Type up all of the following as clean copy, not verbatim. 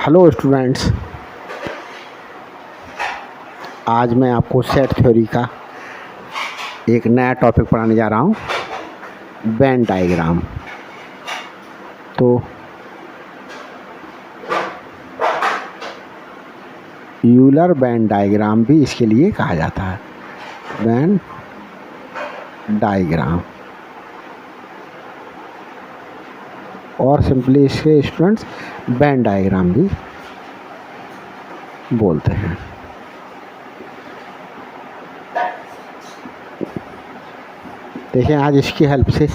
Hello students, आज मैं आपको सेट थ्योरी का एक नया टॉपिक पढ़ाने जा रहा हूँ, वेन डायग्राम। तो यूलर वेन डायग्राम भी इसके लिए कहा जाता है, वेन डायग्राम, और सिंपली इसके स्टूडेंट्स वेन डायग्राम भी बोलते हैं। देखिए, आज इसकी हेल्प से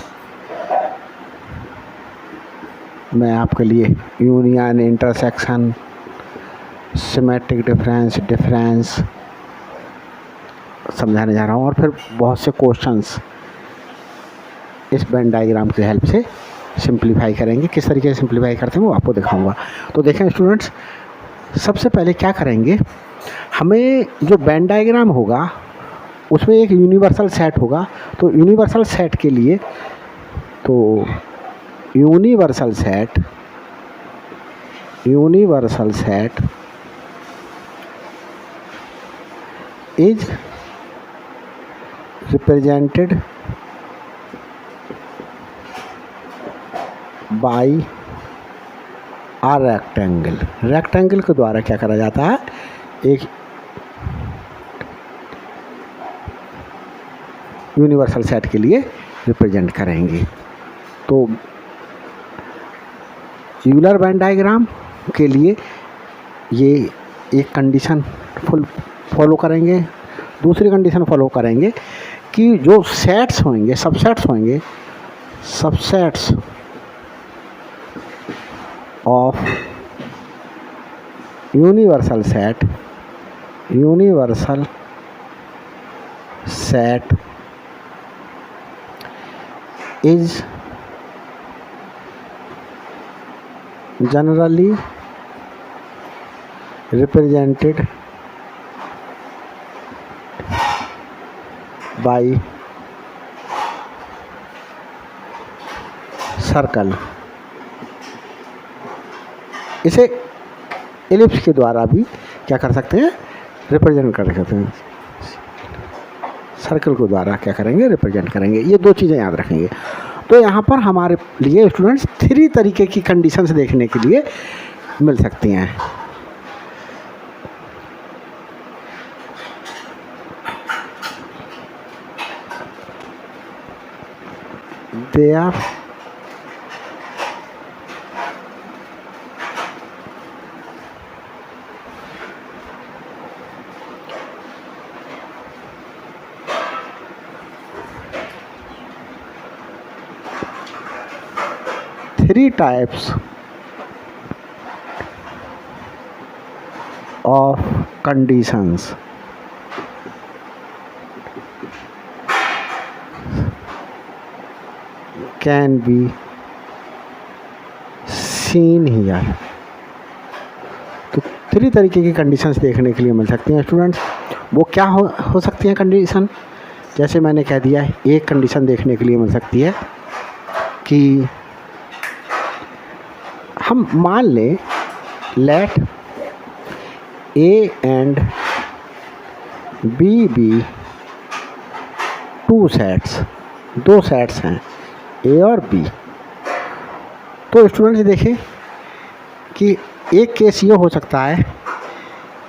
मैं आपके लिए यूनियन, इंटरसेक्शन, सिमेट्रिक डिफरेंस समझाने जा रहा हूँ, और फिर बहुत से क्वेश्चंस इस वेन डायग्राम की हेल्प से सिंप्लीफाई करेंगे। किस तरीके से सिंप्लीफाई करते हैं वो आपको दिखाऊंगा। तो देखें स्टूडेंट्स, सबसे पहले क्या करेंगे, हमें जो वेन डायग्राम होगा उसमें एक यूनिवर्सल सेट होगा। तो यूनिवर्सल सेट के लिए universal set is represented by a rectangle के द्वारा क्या करा जाता है, एक यूनिवर्सल सेट के लिए रिप्रेजेंट करेंगे। तो यूलर वेन डायग्राम के लिए ये एक कंडीशन फॉलो करेंगे, दूसरी कंडीशन फॉलो करेंगे कि जो सेट्स होंगे, subsets of universal set is generally represented by circle. इसे एलिप्स के द्वारा भी क्या कर सकते हैं, रिप्रेजेंट कर सकते हैं। सर्कल के द्वारा क्या करेंगे, रिप्रेजेंट करेंगे। ये दो चीज़ें याद रखेंगे। तो यहाँ पर हमारे लिए स्टूडेंट्स 3 तरीके की कंडीशंस देखने के लिए मिल सकती हैं। They are three types of conditions can be seen here। तो 3 तरीके की कंडीशंस देखने के लिए मिल सकती हैं स्टूडेंट्स। वो क्या हो सकती हैं कंडीशन, जैसे मैंने कह दिया, एक कंडीशन देखने के लिए मिल सकती है कि हम मान लें let A and B B 2 sets हैं, ए और बी। तो स्टूडेंट्स देखें कि एक केस ये हो सकता है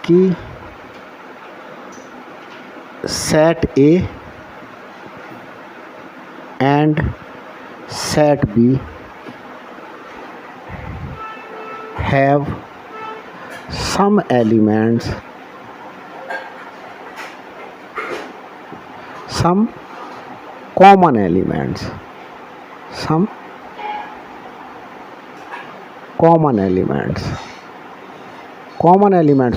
कि set A and set B have some elements, some common elements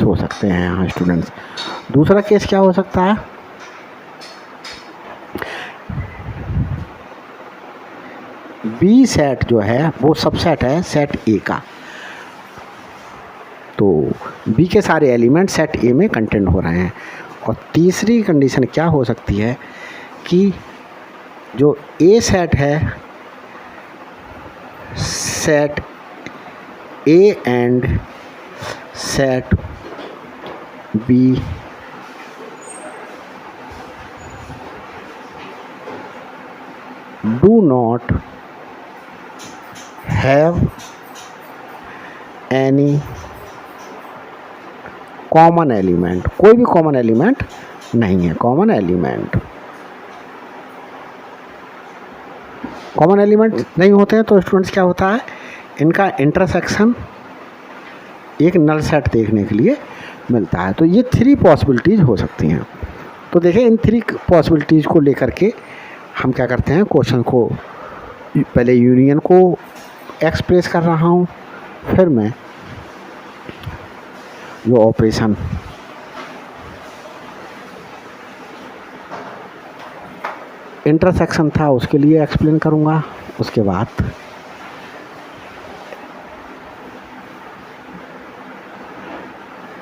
हो सकते हैं यहाँ स्टूडेंट्स। दूसरा केस क्या हो सकता है, बी सेट जो है वो सबसेट है सेट ए का। तो बी के सारे एलिमेंट सेट ए में कंटेंट हो रहे हैं। और तीसरी कंडीशन क्या हो सकती है कि जो ए सेट है, set A and set B do not have any common element, कोई भी कॉमन एलिमेंट नहीं है। कॉमन एलिमेंट नहीं होते हैं तो स्टूडेंट्स क्या होता है, इनका इंटरसेक्शन एक नल सेट देखने के लिए मिलता है। तो ये 3 पॉसिबिलिटीज़ हो सकती हैं। तो देखिए इन 3 पॉसिबिलिटीज़ को लेकर के हम क्या करते हैं, क्वेश्चन को पहले यूनियन को एक्सप्रेस कर रहा हूँ, फिर मैं जो ऑपरेशन इंटरसेक्शन था उसके लिए एक्सप्लेन करूँगा, उसके बाद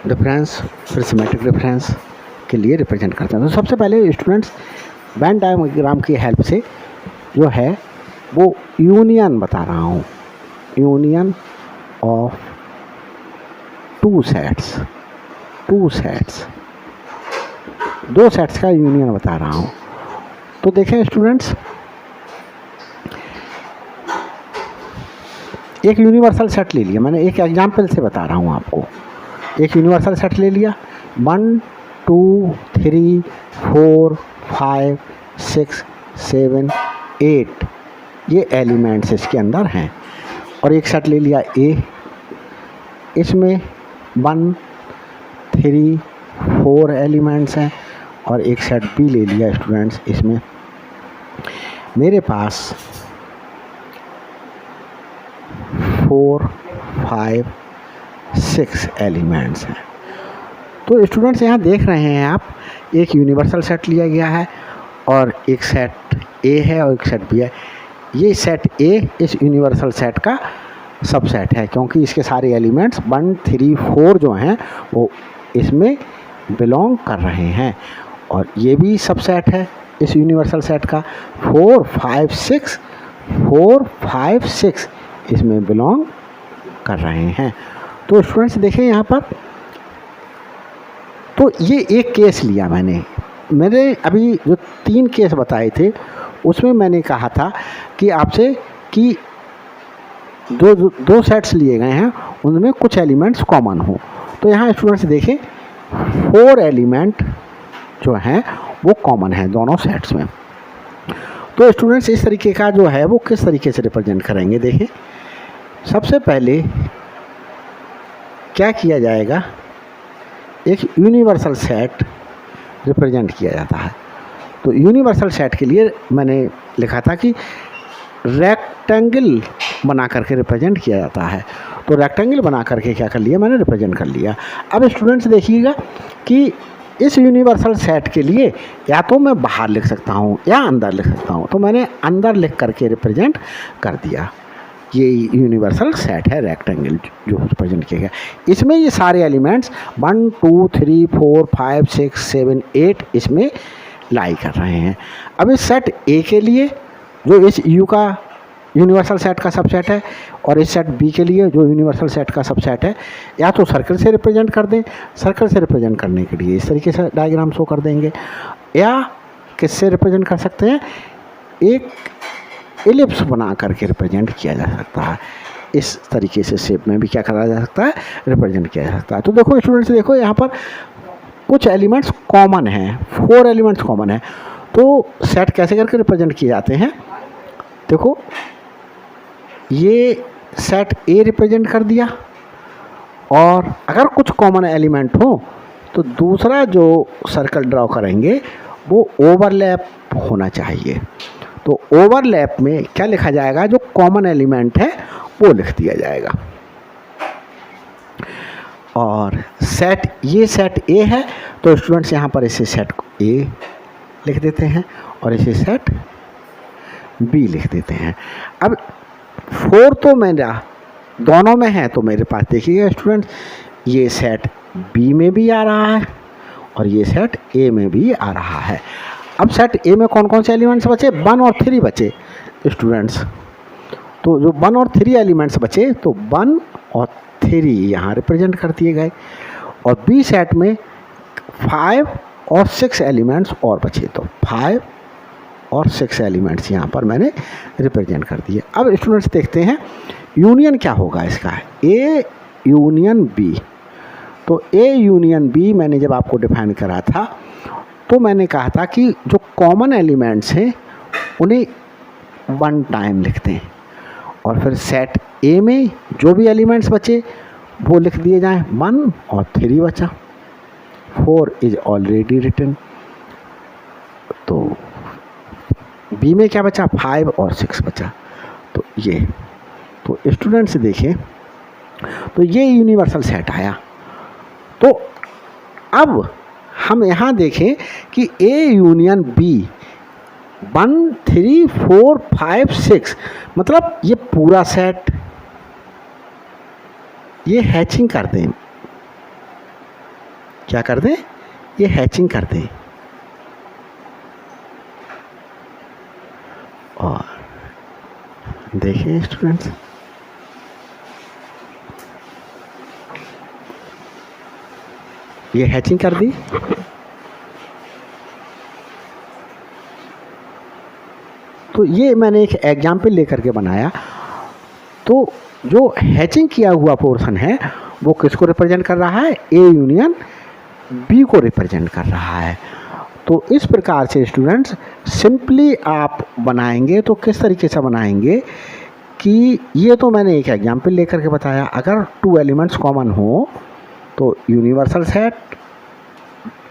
डिफरेंस, फिर सिमेट्रिक डिफरेंस के लिए रिप्रेजेंट करते हैं। तो सबसे पहले स्टूडेंट्स वेन डायग्राम की हेल्प से जो है वो यूनियन बता रहा हूँ, यूनियन ऑफ टू सेट्स, दो सेट्स का यूनियन बता रहा हूँ। तो देखें स्टूडेंट्स, एक यूनिवर्सल सेट ले लिया मैंने, एक एग्जाम्पल से बता रहा हूँ आपको। एक यूनिवर्सल सेट ले लिया, 1 2 3 4 5 6 7 8 ये एलिमेंट्स इसके अंदर हैं। और एक सेट ले लिया ए, इसमें 1 3 4 एलिमेंट्स हैं। और एक सेट बी ले लिया स्टूडेंट्स, इसमें मेरे पास 4 5 6 एलिमेंट्स हैं। तो स्टूडेंट्स यहाँ देख रहे हैं आप, एक यूनिवर्सल सेट लिया गया है और एक सेट ए है और एक सेट बी है। ये सेट ए इस यूनिवर्सल सेट का सबसेट है, क्योंकि इसके सारे एलिमेंट्स 1 3 4 जो हैं वो इसमें बिलोंग कर रहे हैं। और ये भी सबसेट है इस यूनिवर्सल सेट का, 4 5 6 इसमें बिलोंग कर रहे हैं। तो स्टूडेंट्स देखें यहाँ पर, तो ये एक केस लिया मैंने अभी जो 3 केस बताए थे उसमें मैंने कहा था कि आपसे कि दो सेट्स लिए गए हैं उनमें कुछ एलिमेंट्स कॉमन हो। तो यहाँ स्टूडेंट्स देखें 4 एलिमेंट जो हैं वो कॉमन है दोनों सेट्स में। तो स्टूडेंट्स इस तरीके का जो है वो किस तरीके से रिप्रेजेंट करेंगे, देखें सबसे पहले क्या किया जाएगा, एक यूनिवर्सल सेट रिप्रेजेंट किया जाता है। तो यूनिवर्सल सेट के लिए मैंने लिखा था कि रेक्टेंगल बना करके रिप्रेजेंट किया जाता है। तो रेक्टेंगल बना करके क्या कर लिया मैंने, रिप्रेजेंट कर लिया। अब स्टूडेंट्स देखिएगा कि इस यूनिवर्सल सेट के लिए या तो मैं बाहर लिख सकता हूँ या अंदर लिख सकता हूँ। तो मैंने अंदर लिख करके रिप्रेजेंट कर दिया। ये यूनिवर्सल सेट है रेक्टेंगल जो रिप्रेजेंट किया गया। इसमें ये सारे एलिमेंट्स 1 2 3 4 5 6 7 8 इसमें लाई कर रहे हैं। अब इस सेट ए के लिए जो इस यू का यूनिवर्सल सेट का सबसेट है और इस सेट बी के लिए जो यूनिवर्सल सेट का सबसेट है, या तो सर्कल से रिप्रेजेंट कर दें, सर्कल से रिप्रेजेंट करने के लिए इस तरीके से डायग्राम शो कर देंगे, या किससे रिप्रेजेंट कर सकते हैं, एक एलिप्स बना करके रिप्रेजेंट किया जा सकता है। इस तरीके से शेप में भी क्या करा जा सकता है, रिप्रेजेंट किया जा सकता है। तो देखो स्टूडेंट्स, देखो यहाँ पर कुछ एलिमेंट्स कॉमन हैं, 4 एलिमेंट्स कॉमन हैं। तो सेट कैसे करके रिप्रेजेंट किए जाते हैं, देखो ये सेट ए रिप्रेजेंट कर दिया, और अगर कुछ कॉमन एलिमेंट हो तो दूसरा जो सर्कल ड्रॉ करेंगे वो ओवरलैप होना चाहिए। तो ओवरलैप में क्या लिखा जाएगा, जो कॉमन एलिमेंट है वो लिख दिया जाएगा। और सेट, ये सेट ए है तो स्टूडेंट्स यहाँ पर इसे सेट ए लिख देते हैं और इसे सेट बी लिख देते हैं। अब 4 तो मेरा दोनों में है, तो मेरे पास देखिएगा स्टूडेंट्स, ये सेट बी में भी आ रहा है और ये सेट ए में भी आ रहा है। अब सेट ए में कौन कौन से एलिमेंट्स बचे, 1 और 3 बचे स्टूडेंट्स। तो जो 1 और 3 एलिमेंट्स बचे, तो 1 और 3 यहाँ रिप्रेजेंट कर दिए गए, और बी सेट में 5 और 6 एलिमेंट्स और बचे, तो 5 और 6 एलिमेंट्स यहाँ पर मैंने रिप्रेजेंट कर दिए। अब स्टूडेंट्स देखते हैं यूनियन क्या होगा इसका, ए यूनियन बी। तो ए यूनियन बी मैंने जब आपको डिफाइन करा था तो मैंने कहा था कि जो कॉमन एलिमेंट्स हैं उन्हें वन टाइम लिखते हैं, और फिर सेट ए में जो भी एलिमेंट्स बचे वो लिख दिए जाएं, 1 और 3 बचा, 4 इज ऑलरेडी रिटन। तो बी में क्या बचा, 5 और 6 बचा। तो ये, तो स्टूडेंट्स देखें, तो ये यूनिवर्सल सेट आया। तो अब हम यहाँ देखें कि ए यूनियन बी 1 3 4 5 6, मतलब ये पूरा सेट, ये हैचिंग कर दें, क्या कर दें, ये हैचिंग कर दें। और देखिए स्टूडेंट्स, ये हैचिंग कर दी। तो ये मैंने एक एग्जाम्पल लेकर के बनाया। तो जो हैचिंग किया हुआ पोर्शन है वो किसको रिप्रेजेंट कर रहा है, ए यूनियन बी को रिप्रेजेंट कर रहा है। तो इस प्रकार से स्टूडेंट्स सिंपली आप बनाएंगे तो किस तरीके से बनाएंगे कि ये तो मैंने एक एग्जाम्पल लेकर के बताया, अगर 2 एलिमेंट्स कॉमन हो तो यूनिवर्सल सेट,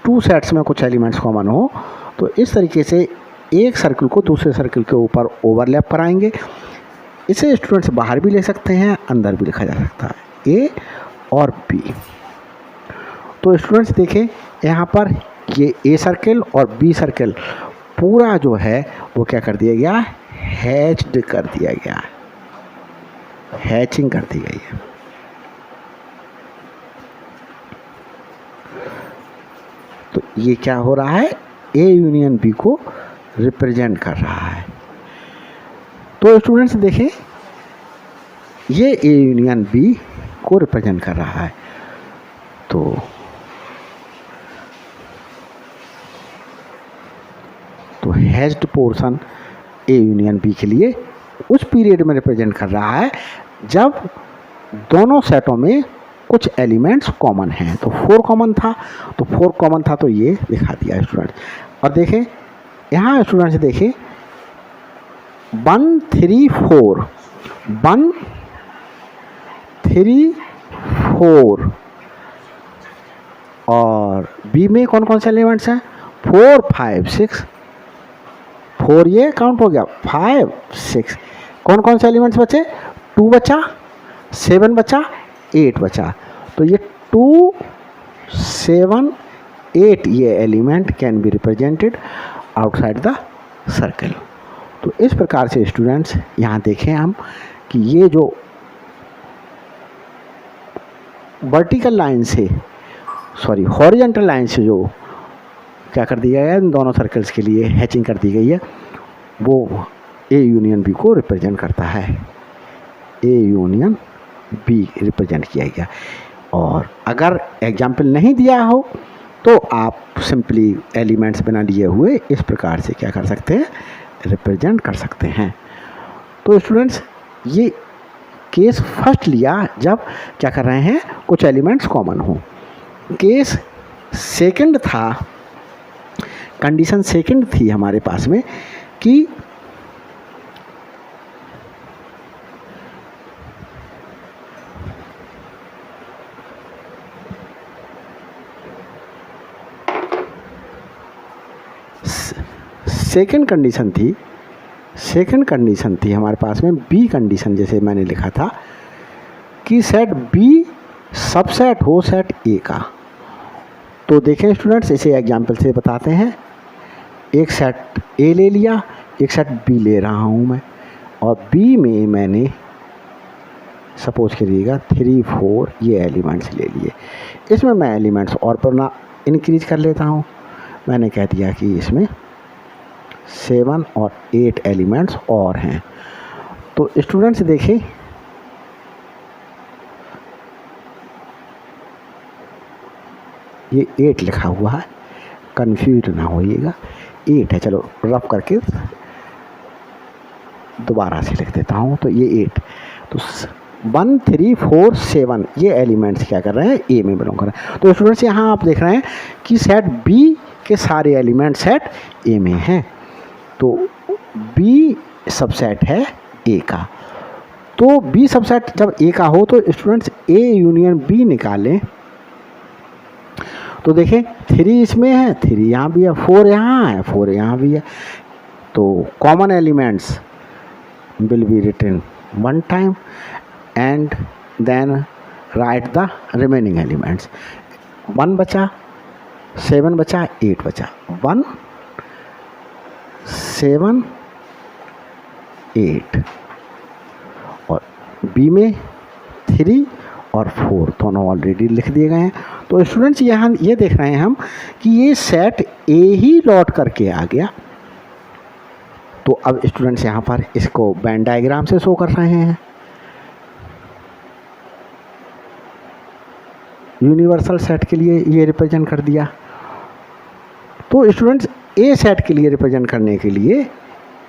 2 सेट्स में कुछ एलिमेंट्स कॉमन हो तो इस तरीके से एक सर्कल को दूसरे सर्कल के ऊपर ओवरलैप कराएंगे। इसे स्टूडेंट्स बाहर भी ले सकते हैं, अंदर भी लिखा जा सकता है, ए और बी। तो स्टूडेंट्स देखें यहाँ पर ये ए सर्कल और बी सर्कल पूरा जो है वो क्या कर दिया गया, हैच्ड कर दिया गया, हैचिंग कर दी गई है। तो ये क्या हो रहा है, ए यूनियन बी को रिप्रेजेंट कर रहा है। तो स्टूडेंट्स देखें, ये ए यूनियन बी को रिप्रेजेंट कर रहा है। तो hatched portion A union B के लिए उस पीरियड में रिप्रेजेंट कर रहा है जब दोनों सेटों में कुछ एलिमेंट्स कॉमन हैं। तो 4 कॉमन था, तो 4 कॉमन था तो ये दिखा दिया स्टूडेंट। और देखें यहाँ स्टूडेंट्स देखें 1 3 4, 1 3 4, और बी में कौन कौन से एलिमेंट्स हैं, 4 5 6, 4 ये काउंट हो गया, 5 6, कौन कौन से एलिमेंट्स बचे, 2 बचा, 7 बचा, 8 बचा। तो ये 2 7 8 ये element can be represented outside the circle. तो इस प्रकार से स्टूडेंट्स यहाँ देखें हम कि ये जो वर्टिकल लाइन से, सॉरी हॉरिजॉन्टल लाइन से जो क्या कर दिया गया है, इन दोनों सर्कल्स के लिए हैचिंग कर दी गई है, वो ए यूनियन बी को रिप्रेजेंट करता है, ए यूनियन बी रिप्रेजेंट किया गया। और अगर एग्जाम्पल नहीं दिया हो तो आप सिंपली एलिमेंट्स बना लिए हुए इस प्रकार से क्या कर सकते हैं, रिप्रेजेंट कर सकते हैं। तो स्टूडेंट्स ये केस फर्स्ट लिया जब क्या कर रहे हैं, कुछ एलिमेंट्स कॉमन हो। केस सेकंड था, कंडीशन सेकंड थी हमारे पास में कि सेकंड कंडीशन थी हमारे पास में बी कंडीशन, जैसे मैंने लिखा था कि सेट बी सबसेट हो सेट ए का। तो देखें स्टूडेंट्स, इसे एग्जाम्पल से बताते हैं। एक सेट ए ले लिया, एक सेट बी ले रहा हूँ मैं, और बी में मैंने सपोज करिएगा 3 4 ये एलिमेंट्स ले लिए। इसमें मैं एलिमेंट्स और पर इंक्रीज कर लेता हूँ। मैंने कह दिया कि इसमें 7 और 8 एलिमेंट्स और हैं। तो स्टूडेंट्स देखें ये 8 लिखा हुआ है, कंफ्यूज ना होइएगा, 8 है। चलो रफ करके दोबारा से लिख देता हूँ। तो ये 8, तो 1 3 4 7 ये एलिमेंट्स क्या कर रहे हैं, ए में बिलोंग कर रहे हैं। तो स्टूडेंट्स यहाँ आप देख रहे हैं कि सेट बी के सारे एलिमेंट सेट ए में हैं, तो बी सबसेट है ए का। तो बी सबसेट जब ए का हो तो स्टूडेंट्स ए यूनियन बी निकालें। तो देखें 3 इसमें है, 3 यहाँ भी है, 4 यहाँ है, 4 यहाँ भी है। तो common elements will be written one time and then write the remaining elements। 1 बचा, 7 बचा, 8 बचा, 1 7 8 और बी में 3 और 4 दोनों ऑलरेडी लिख दिए गए हैं। तो स्टूडेंट्स यहाँ ये देख रहे हैं हम कि ये सेट ए ही लौट करके आ गया। तो अब स्टूडेंट्स यहाँ पर इसको वेन डायग्राम से शो कर रहे हैं। यूनिवर्सल सेट के लिए ये रिप्रेजेंट कर दिया। तो स्टूडेंट्स ए सेट के लिए रिप्रेजेंट करने के लिए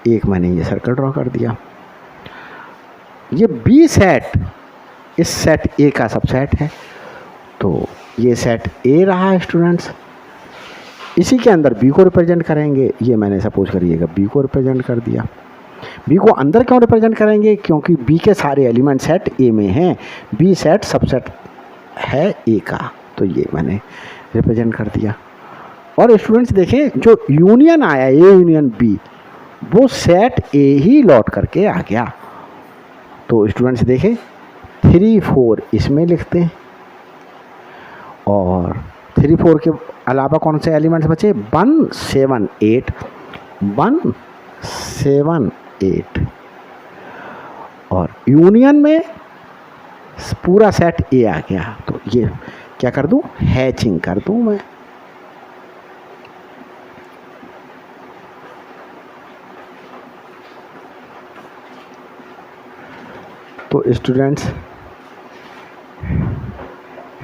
एक मैंने ये सर्कल ड्रॉ कर दिया। ये बी सेट इस सेट ए का सबसेट है, तो ये सेट ए रहा है स्टूडेंट्स। इसी के अंदर बी को रिप्रेजेंट करेंगे, ये मैंने सपोज करिएगा बी को रिप्रेजेंट कर दिया। बी को अंदर क्यों रिप्रेजेंट करेंगे, क्योंकि बी के सारे एलिमेंट सेट ए में हैं, बी सेट सबसेट है ए का, तो ये मैंने रिप्रेजेंट कर दिया। और स्टूडेंट्स देखें जो यूनियन आया ए यूनियन बी, वो सेट ए ही लौट करके आ गया। तो स्टूडेंट्स देखें 3 4 इसमें लिखते हैं, और 3 4 के अलावा कौन से एलिमेंट्स बचे, 1 7 8 1 7 8। और यूनियन में पूरा सेट ए आ गया। तो ये क्या कर दूं, हैचिंग कर दूं मैं। तो students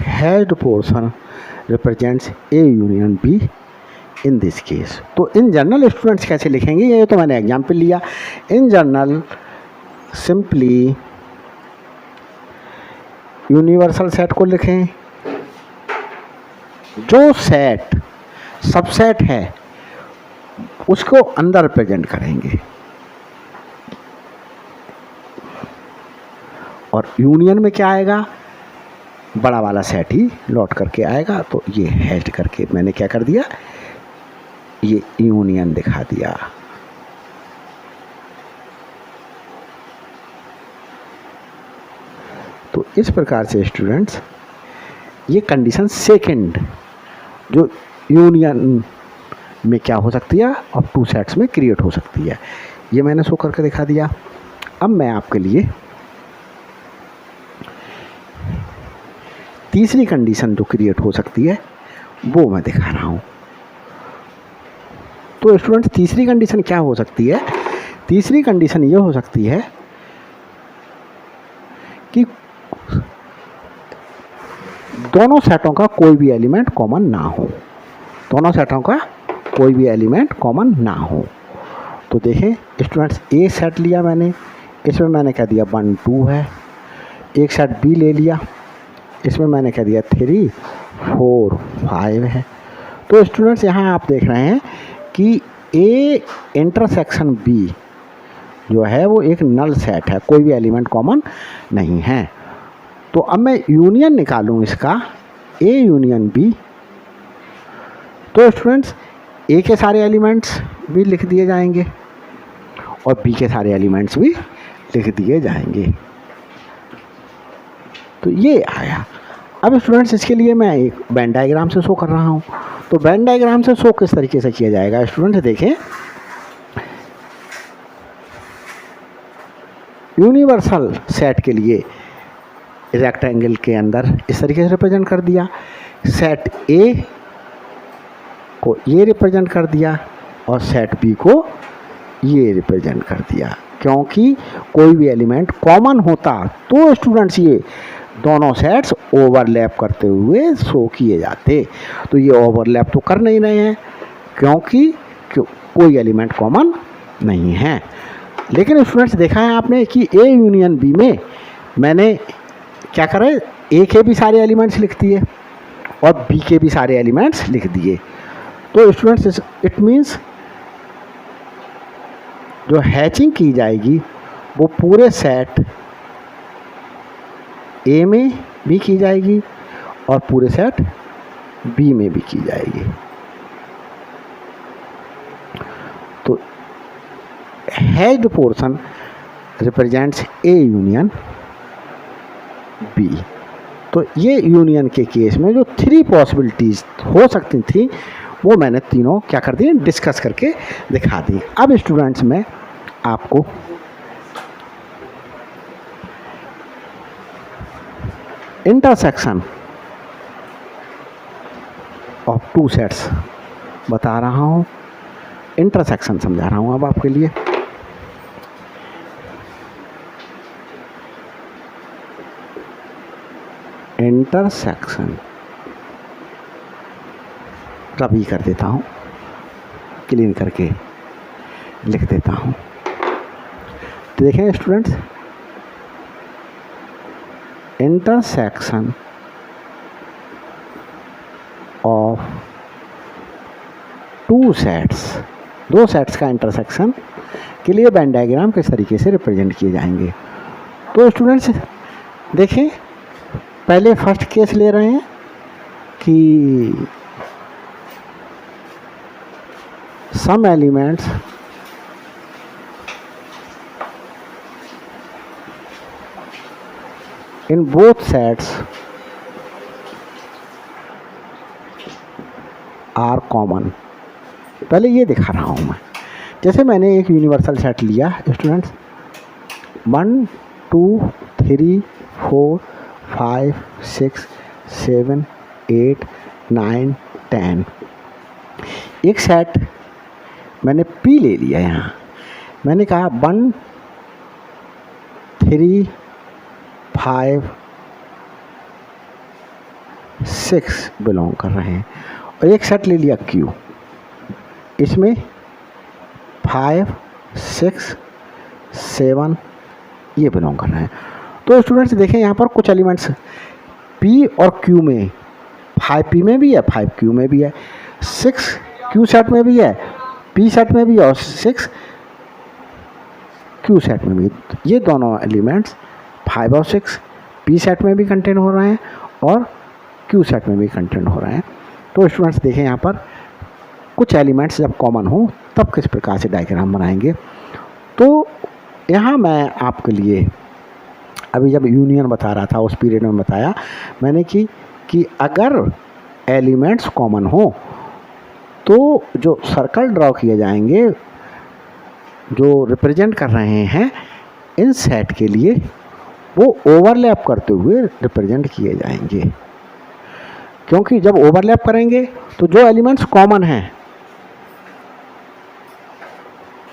hatched portion represents A union be in this case. तो इन जनरल स्टूडेंट्स कैसे लिखेंगे, ये तो मैंने एग्जाम्पल लिया। In general simply universal set को लिखें, जो सेट सबसेट है उसको अंदर रिप्रेजेंट करेंगे, और यूनियन में क्या आएगा, बड़ा वाला सेट ही लौट करके आएगा। तो ये हैश करके मैंने क्या कर दिया, ये यूनियन दिखा दिया। तो इस प्रकार से स्टूडेंट्स ये कंडीशन सेकंड जो यूनियन में क्या हो सकती है, अब 2 सेट्स में क्रिएट हो सकती है, ये मैंने शो करके दिखा दिया। अब मैं आपके लिए तीसरी कंडीशन जो क्रिएट हो सकती है वो मैं दिखा रहा हूँ। तो स्टूडेंट्स तीसरी कंडीशन क्या हो सकती है, तीसरी कंडीशन ये हो सकती है कि दोनों सेटों का कोई भी एलिमेंट कॉमन ना हो, दोनों सेटों का कोई भी एलिमेंट कॉमन ना हो। तो देखें स्टूडेंट्स ए सेट लिया मैंने, इसमें मैंने कह दिया 1 2 है। एक सेट बी ले लिया, इसमें मैंने कह दिया 3 4 5 है। तो स्टूडेंट्स यहाँ आप देख रहे हैं कि ए इंटरसेक्शन बी जो है वो एक नल सेट है, कोई भी एलिमेंट कॉमन नहीं है। तो अब मैं यूनियन निकालूं इसका, ए यूनियन बी। तो स्टूडेंट्स ए के सारे एलिमेंट्स भी लिख दिए जाएंगे और बी के सारे एलिमेंट्स भी लिख दिए जाएंगे। तो ये आया। अब स्टूडेंट्स इसके लिए मैं एक वेन डायग्राम से शो कर रहा हूँ। तो वेन डायग्राम से शो किस तरीके से किया जाएगा, स्टूडेंट्स देखें यूनिवर्सल सेट के लिए रेक्टेंगल के अंदर इस तरीके से रिप्रेजेंट कर दिया, सेट ए को ये रिप्रेजेंट कर दिया और सेट बी को ये रिप्रेजेंट कर दिया। क्योंकि कोई भी एलिमेंट कॉमन होता तो स्टूडेंट्स ये दोनों सेट्स ओवरलैप करते हुए शो किए जाते। तो ये ओवरलैप तो कर नहीं रहे हैं क्योंकि कोई एलिमेंट कॉमन नहीं है। लेकिन स्टूडेंट्स देखा है आपने कि ए यूनियन बी में मैंने क्या करा, ए के भी सारे एलिमेंट्स लिख दिए और बी के भी सारे एलिमेंट्स लिख दिए। तो स्टूडेंट्स इट मीन्स जो हैचिंग की जाएगी वो पूरे सेट ए में भी की जाएगी और पूरे सेट बी में भी की जाएगी। तो hatched portion represents A union B. तो ये यूनियन के केस में जो 3 पॉसिबिलिटीज हो सकती थी वो मैंने तीनों क्या कर दी, डिस्कस करके दिखा दी। अब स्टूडेंट्स मैं आपको इंटरसेक्शन ऑफ 2 सेट्स बता रहा हूँ, इंटरसेक्शन समझा रहा हूँ अब आपके लिए। इंटरसेक्शन रबी कर देता हूँ, क्लीन करके लिख देता हूँ। तो देखें students, intersection of 2 sets, 2 sets का इंटरसेक्शन के लिए वेन डायग्राम किस तरीके से रिप्रेजेंट किए जाएंगे। तो स्टूडेंट्स देखें, पहले फर्स्ट केस ले रहे हैं कि some elements in both sets are common। पहले ये दिखा रहा हूँ मैं, जैसे मैंने एक यूनिवर्सल सेट लिया स्टूडेंट्स, 1 2 3 4 5 6 7 8 9 10। एक सेट मैंने P ले लिया। यहाँ मैंने कहा 1 3 5 6 बिलोंग कर रहे हैं, और एक सेट ले लिया Q, इसमें 5 6 7 ये बिलोंग कर रहे हैं। तो स्टूडेंट्स देखें यहाँ पर कुछ एलिमेंट्स P और Q में, 5P में भी है 5Q में भी है, 6 Q सेट में भी है, P सेट में भी है और 6 Q सेट में भी। ये दोनों एलिमेंट्स 5 और 6 P सेट में भी कंटेन हो रहे हैं और Q सेट में भी कंटेन हो रहे हैं। तो स्टूडेंट्स देखें यहाँ पर कुछ एलिमेंट्स जब कॉमन हो तब किस प्रकार से डायग्राम बनाएंगे। तो यहाँ मैं आपके लिए अभी जब यूनियन बता रहा था उस पीरियड में बताया मैंने कि अगर एलिमेंट्स कॉमन हो तो जो सर्कल ड्रॉ किए जाएंगे जो रिप्रेजेंट कर रहे हैं इन सेट के लिए वो ओवरलैप करते हुए रिप्रेजेंट किए जाएंगे, क्योंकि जब ओवरलैप करेंगे तो जो एलिमेंट्स कॉमन हैं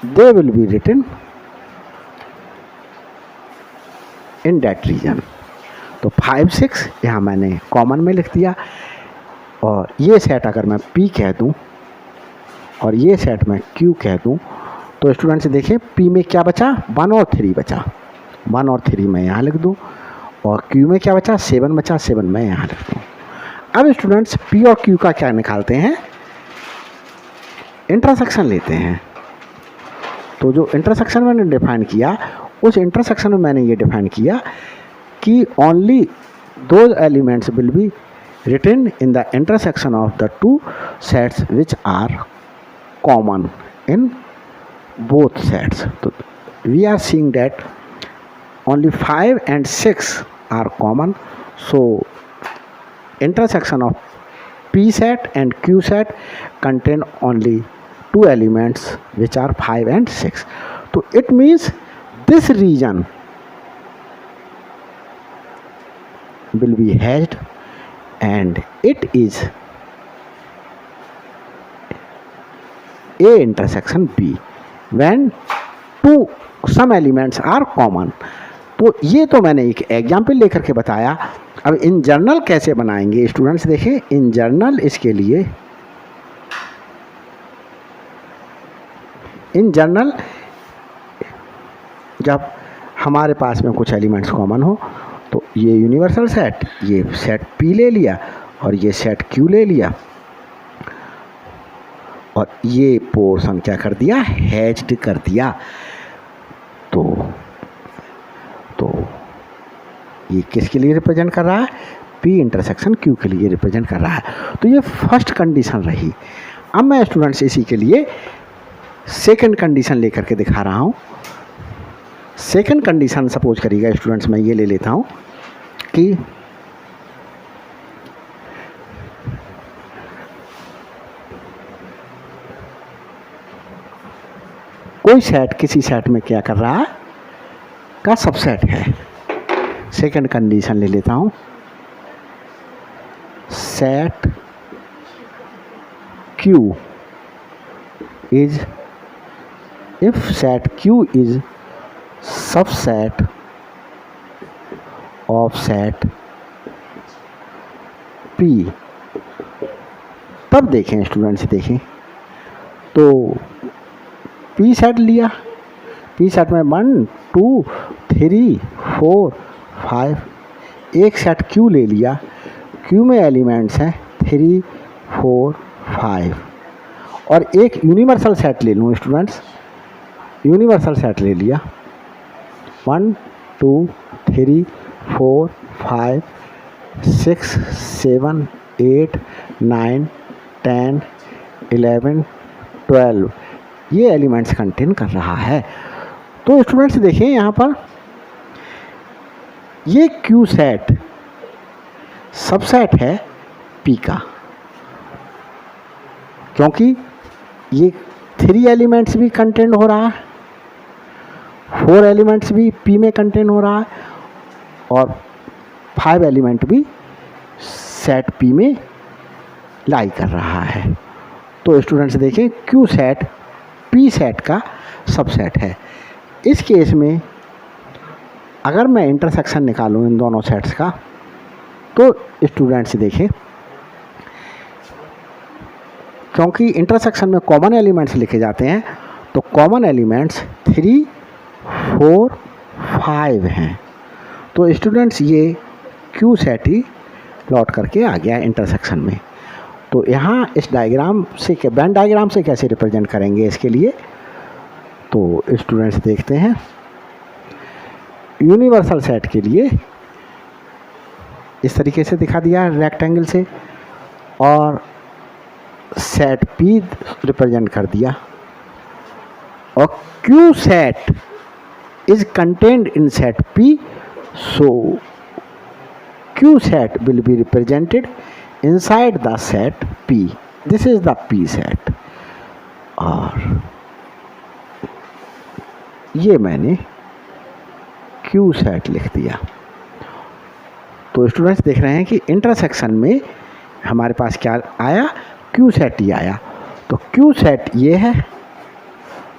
they will be written in that region. तो 5 6 यहाँ मैंने कॉमन में लिख दिया, और ये सेट अगर मैं P कह दूँ और ये सेट मैं Q कह दूँ तो स्टूडेंट्स देखिए P में क्या बचा, 1 और 3 बचा, 1 और 3 मैं यहाँ लिख दूँ, और Q में क्या बचा, 7 बचा, 7 मैं यहाँ लिख दूँ। अब स्टूडेंट्स P और Q का क्या निकालते हैं, इंटरसेक्शन लेते हैं। तो जो इंटरसेक्शन मैंने डिफाइन किया उस इंटरसेक्शन में मैंने ये डिफाइन किया कि only those elements will be written in the intersection of the 2 sets which are common in both sets. So we are seeing that only 5 and 6 are common. So intersection of P set and Q set contain only 2 elements which are 5 and 6. So it means this region will be hashed and it is A intersection B when some elements are common. तो ये तो मैंने एक example लेकर के बताया। अब in general कैसे बनाएंगे स्टूडेंट्स, देखें इन जनरल इसके लिए इन जनरल जब हमारे पास में कुछ एलिमेंट्स कॉमन हो तो ये यूनिवर्सल सेट, ये सेट P ले लिया और ये सेट Q ले लिया और ये पोर्शन क्या कर दिया, हैच्ड कर दिया। तो ये किसके लिए रिप्रेजेंट कर रहा है, P इंटरसेक्शन Q के लिए रिप्रेजेंट कर रहा है। तो ये फर्स्ट कंडीशन रही। अब मैं स्टूडेंट्स इसी के लिए सेकंड कंडीशन लेकर के दिखा रहा हूँ। सेकंड कंडीशन सपोज करिएगा स्टूडेंट्स, मैं ये ले लेता हूँ कि कोई सेट किसी सेट में क्या कर रहा है, का सबसेट है। सेकंड कंडीशन ले लेता हूँ, set Q is, if set Q is subset of set P, तब देखें स्टूडेंट्स, देखें तो P सेट लिया, P सेट में 1 2 3 4 5, एक सेट Q ले लिया, Q में एलिमेंट्स हैं 3 4 5 और एक यूनिवर्सल सेट ले लूँ स्टूडेंट्स, यूनिवर्सल सेट ले लिया 1 2 3 4 5 6 7 8 9 10 11 12, ये एलिमेंट्स कंटेन कर रहा है। तो स्टूडेंट्स देखिए यहाँ पर ये Q सेट सबसेट है P का, क्योंकि ये 3 एलिमेंट्स भी कंटेन हो रहा है, 4 एलिमेंट्स भी P में कंटेन हो रहा है और 5 एलिमेंट भी सेट P में लाई कर रहा है। तो स्टूडेंट्स देखें Q सेट P सेट का सबसेट है। इस केस में अगर मैं इंटरसेक्शन निकालूं इन दोनों सेट्स का, तो स्टूडेंट्स देखें क्योंकि इंटरसेक्शन में कॉमन एलिमेंट्स लिखे जाते हैं, तो कॉमन एलिमेंट्स 3 4 5 हैं। तो स्टूडेंट्स ये Q सेट ही लौट करके आ गया इंटरसेक्शन में। तो यहाँ इस डायग्राम से वेन डायग्राम से कैसे रिप्रेजेंट करेंगे इसके लिए, तो स्टूडेंट्स देखते हैं यूनिवर्सल सेट के लिए इस तरीके से दिखा दिया रेक्टेंगल से और सेट P रिप्रेजेंट कर दिया और Q set is contained in set P, so Q set will be represented inside the set P. This is the P set. और ये मैंने Q set लिख दिया। तो स्टूडेंट्स देख रहे हैं कि इंटरसेक्शन में हमारे पास क्या आया, Q set ही आया। तो Q set ये है,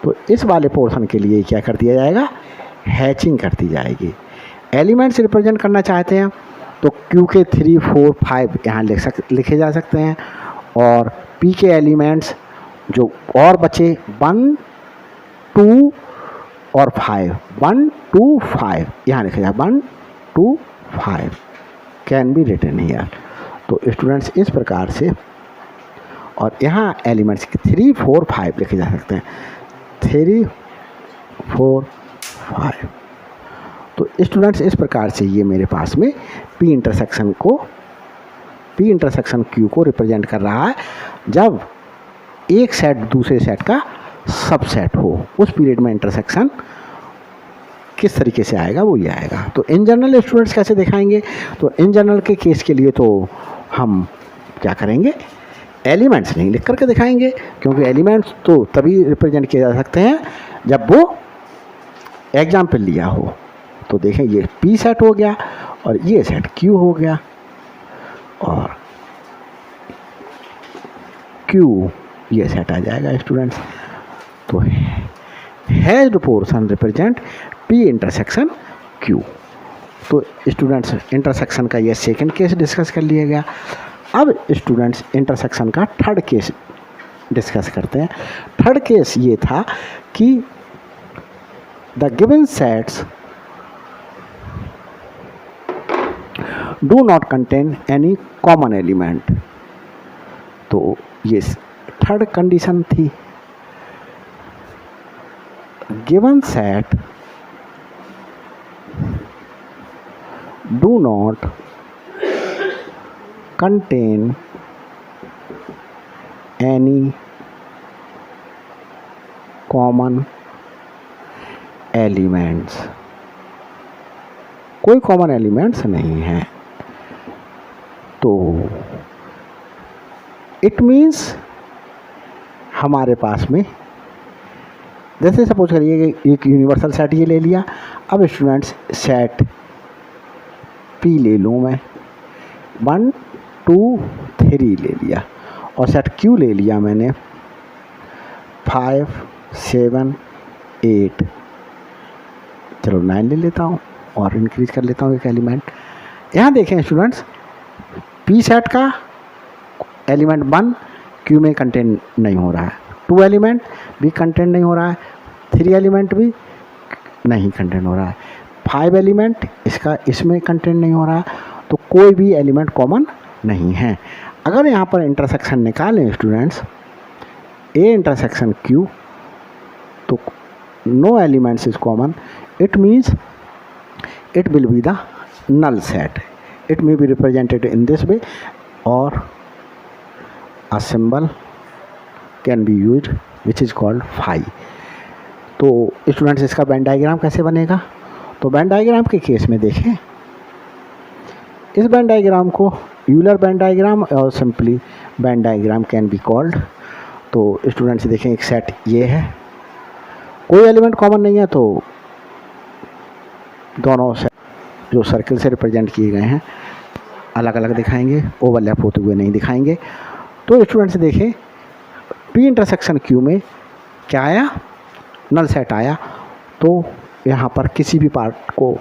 तो इस वाले पोर्शन के लिए क्या कर दिया जाएगा, हैचिंग कर दी जाएगी। एलिमेंट्स रिप्रेजेंट करना चाहते हैं तो Q के 3 4 5 यहाँ लिखे जा सकते हैं और P के एलिमेंट्स जो और बचे 1 2 और 5, 1 2 5 यहाँ लिखा जाए 1 2 5 कैन बी रिटन हियर। तो स्टूडेंट्स इस प्रकार से, और यहाँ एलिमेंट्स 3 4 5 लिखे जा सकते हैं 3 4 5। तो स्टूडेंट्स इस प्रकार से ये मेरे पास में P इंटरसेक्शन Q को रिप्रेजेंट कर रहा है जब एक सेट दूसरे सेट का सबसेट हो। उस पीरियड में इंटरसेक्शन किस तरीके से आएगा वो ये आएगा। तो इन जनरल स्टूडेंट्स कैसे दिखाएंगे, तो इन जनरल के केस के लिए तो हम क्या करेंगे, एलिमेंट्स नहीं लिख करके दिखाएंगे, क्योंकि एलिमेंट्स तो तभी रिप्रेजेंट किए जा सकते हैं जब वो एग्जाम्पल लिया हो। तो देखें ये P सेट हो गया और ये सेट Q हो गया और Q ये सेट आ जाएगा स्टूडेंट्स। तो hedged portion represent P intersection Q. तो स्टूडेंट्स इंटरसेक्शन का ये सेकंड केस डिस्कस कर लिया गया। अब स्टूडेंट्स इंटरसेक्शन का थर्ड केस डिस्कस करते हैं। थर्ड केस ये था कि the given sets do not contain any common element. तो ये थर्ड कंडीशन थी। Given set do not contain any common elements। कोई कॉमन एलिमेंट्स नहीं है। तो इट मीन्स हमारे पास में जैसे सपोज करिए कि एक यूनिवर्सल सेट ये ले लिया। अब स्टूडेंट्स सेट पी ले लूँ मैं, 1 2 3 ले लिया, और सेट क्यू ले लिया मैंने 5 7 8, चलो 9 ले लेता हूँ और इंक्रीज कर लेता हूँ एक एलिमेंट। यहाँ देखें स्टूडेंट्स, पी सेट का एलिमेंट 1 क्यू में कंटेंट नहीं हो रहा है, 2 एलिमेंट भी कंटेंट नहीं हो रहा है, 3 एलिमेंट भी नहीं कंटेंट हो रहा है, 5 एलिमेंट इसका इसमें कंटेंट नहीं हो रहा है। तो कोई भी एलिमेंट कॉमन नहीं है। अगर यहाँ पर इंटरसेक्शन निकालें स्टूडेंट्स, ए इंटरसेक्शन क्यू, तो no elements is common, it means it will be the null set। It may be represented in this way or a symbol can be used which is called phi। तो students इसका Venn diagram कैसे बनेगा? तो Venn diagram के case में देखें, इस Venn diagram को यूलर वेन डायग्राम और simply Venn diagram can be called. तो स्टूडेंट्स देखें, एक सेट ये है, कोई एलिमेंट कॉमन नहीं है, तो दोनों से जो सर्किल से रिप्रेजेंट किए गए हैं अलग अलग दिखाएंगे, ओवरलैप होते हुए नहीं दिखाएंगे। तो स्टूडेंट्स देखें, पी इंटरसेक्शन क्यू में क्या आया? नल सेट आया। तो यहाँ पर किसी भी पार्ट को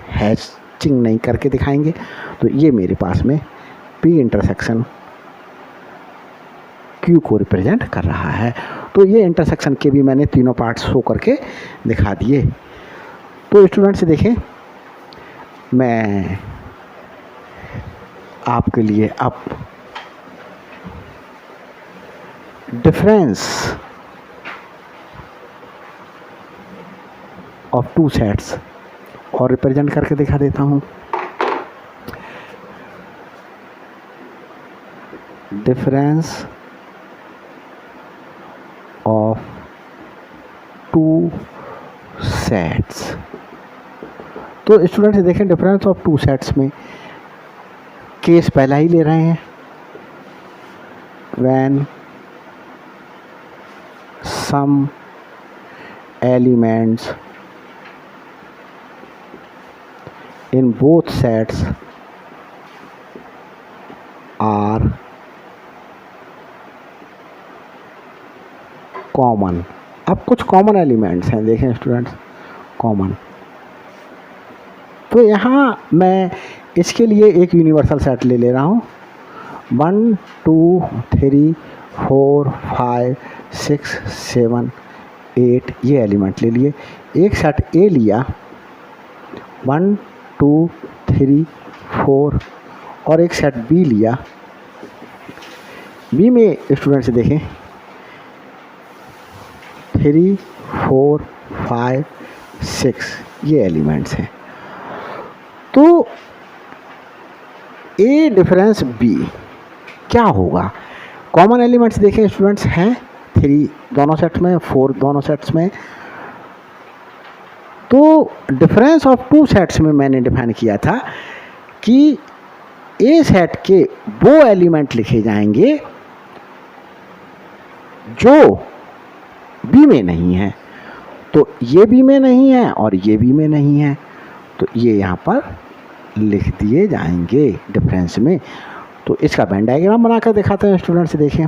हैचिंग नहीं करके दिखाएंगे। तो ये मेरे पास में पी इंटरसेक्शन क्यू को रिप्रेजेंट कर रहा है। तो ये इंटरसेक्शन के भी मैंने तीनों पार्ट शो करके दिखा दिए। तो स्टूडेंट्स देखें, मैं आपके लिए अब डिफरेंस ऑफ 2 सेट्स और रिप्रेजेंट करके दिखा देता हूँ। Difference of 2 sets. तो स्टूडेंट्स देखें, डिफरेंस ऑफ 2 सेट्स में केस पहला ही ले रहे हैं, when some elements in both sets are common. अब कुछ कॉमन एलिमेंट्स हैं, देखें स्टूडेंट्स, कॉमन। तो यहाँ मैं इसके लिए एक यूनिवर्सल सेट ले रहा हूँ, 1 2 3 4 5 6 7 8 ये एलिमेंट ले लिए। एक सेट ए लिया, 1 2 3 4, और एक सेट बी लिया। बी में स्टूडेंट्स देखें, 3 4 5 6 ये एलिमेंट्स हैं। तो ए डिफरेंस बी क्या होगा? कॉमन एलिमेंट्स देखें स्टूडेंट्स हैं 3 दोनों सेट्स में, 4 दोनों सेट्स में। तो डिफरेंस ऑफ 2 सेट्स में मैंने डिफाइन किया था कि ए सेट के वो एलिमेंट लिखे जाएंगे जो बी में नहीं है। तो ये बी में नहीं है और ये बी में नहीं है, तो ये यहाँ पर लिख दिए जाएंगे डिफरेंस में। तो इसका वेन डायग्राम बनाकर दिखाते हैं स्टूडेंट्स। देखें,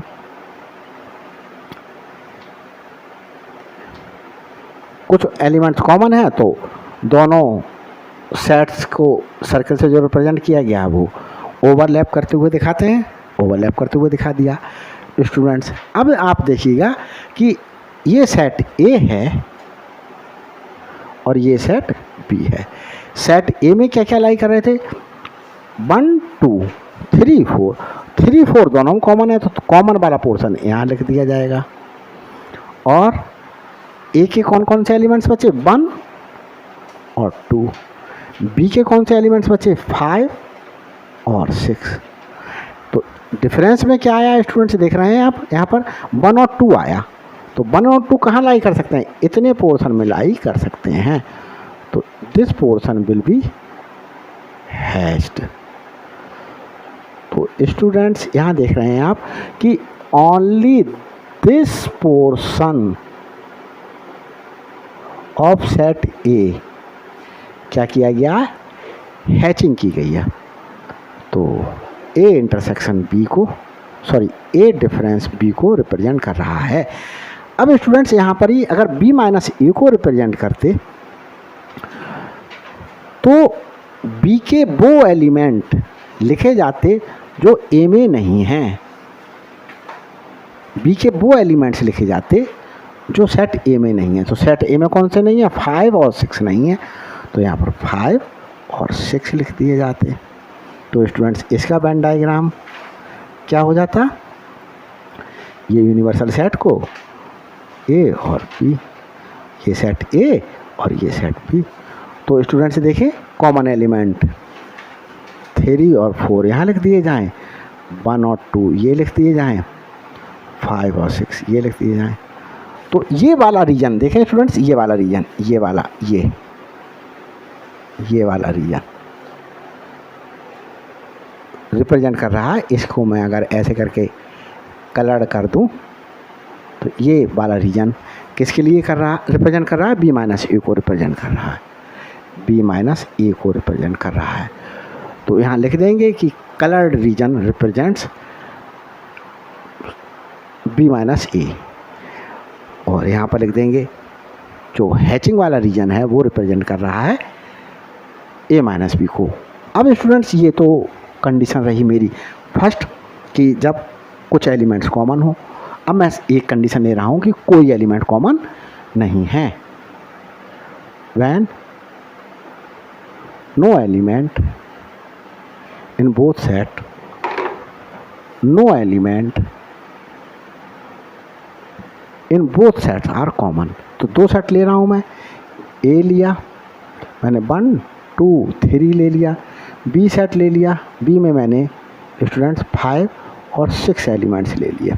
कुछ एलिमेंट्स कॉमन है तो दोनों सेट्स को सर्कल से जो रिप्रेजेंट किया गया वो ओवरलैप करते हुए दिखाते हैं, ओवरलैप करते हुए दिखा दिया स्टूडेंट्स। अब आप देखिएगा कि ये सेट ए है और ये सेट बी है। सेट ए में क्या क्या लाई कर रहे थे, 1 2 3 4, 3 4 दोनों में कॉमन है तो कॉमन वाला पोर्शन यहाँ लिख दिया जाएगा। और ए के कौन कौन से एलिमेंट्स बचे, 1 और 2। बी के कौन से एलिमेंट्स बचे, 5 और 6। तो डिफरेंस में क्या आया स्टूडेंट्स, देख रहे हैं आप यहाँ पर 1 और 2 आया। तो 1 और 2 कहाँ लाई कर सकते हैं, इतने पोर्शन में लाई कर सकते हैं। तो this portion will be hatched. तो स्टूडेंट्स यहाँ देख रहे हैं आप कि only this portion of set ए क्या किया गया, हैचिंग की गई है। तो ए इंटरसेक्शन बी को, सॉरी ए डिफरेंस बी को रिप्रेजेंट कर रहा है। अब स्टूडेंट्स यहाँ पर ही अगर बी माइनस ए को रिप्रेजेंट करते तो बी के वो एलिमेंट लिखे जाते जो ए में नहीं हैं। बी के वो एलिमेंट्स लिखे जाते जो सेट ए में नहीं है। तो सेट ए में कौन से नहीं है, 5 और 6 नहीं है, तो यहाँ पर 5 और 6 लिख दिए जाते। तो स्टूडेंट्स इसका वेन डायग्राम क्या हो जाता, ये यूनिवर्सल सेट को ए और बी, ये सेट ए और ये सेट बी। तो स्टूडेंट्स देखें कॉमन एलिमेंट 3 और 4 यहाँ लिख दिए जाएं, 1 और 2 ये लिख दिए जाएं, 5 और 6 ये लिख दिए जाएं। तो ये वाला रीजन देखें स्टूडेंट्स, ये वाला रीजन, ये वाला, ये वाला रीजन रिप्रेजेंट कर रहा है। इसको मैं अगर ऐसे करके कलर कर दूं तो ये वाला रीजन किसके लिए कर रहा, रिप्रेजेंट कर रहा है, बी माइनस ए को रिप्रेजेंट कर रहा है, बी माइनस ए को रिप्रेजेंट कर रहा है। तो यहाँ लिख देंगे कि coloured region represents B minus A, और यहाँ पर लिख देंगे जो हैचिंग वाला रीजन है वो रिप्रेजेंट कर रहा है ए माइनस बी को। अब स्टूडेंट्स ये तो कंडीशन रही मेरी फर्स्ट कि जब कुछ एलिमेंट्स कॉमन हो। अब मैं एक कंडीशन ले रहा हूँ कि कोई एलिमेंट कॉमन नहीं है। When no element in both set, no element in both sets are common. तो दो सेट ले रहा हूँ मैं, ए लिया मैंने 1 2 3 ले लिया, बी सेट ले लिया, बी में मैंने स्टूडेंट्स 5 और 6 एलिमेंट्स ले लिए।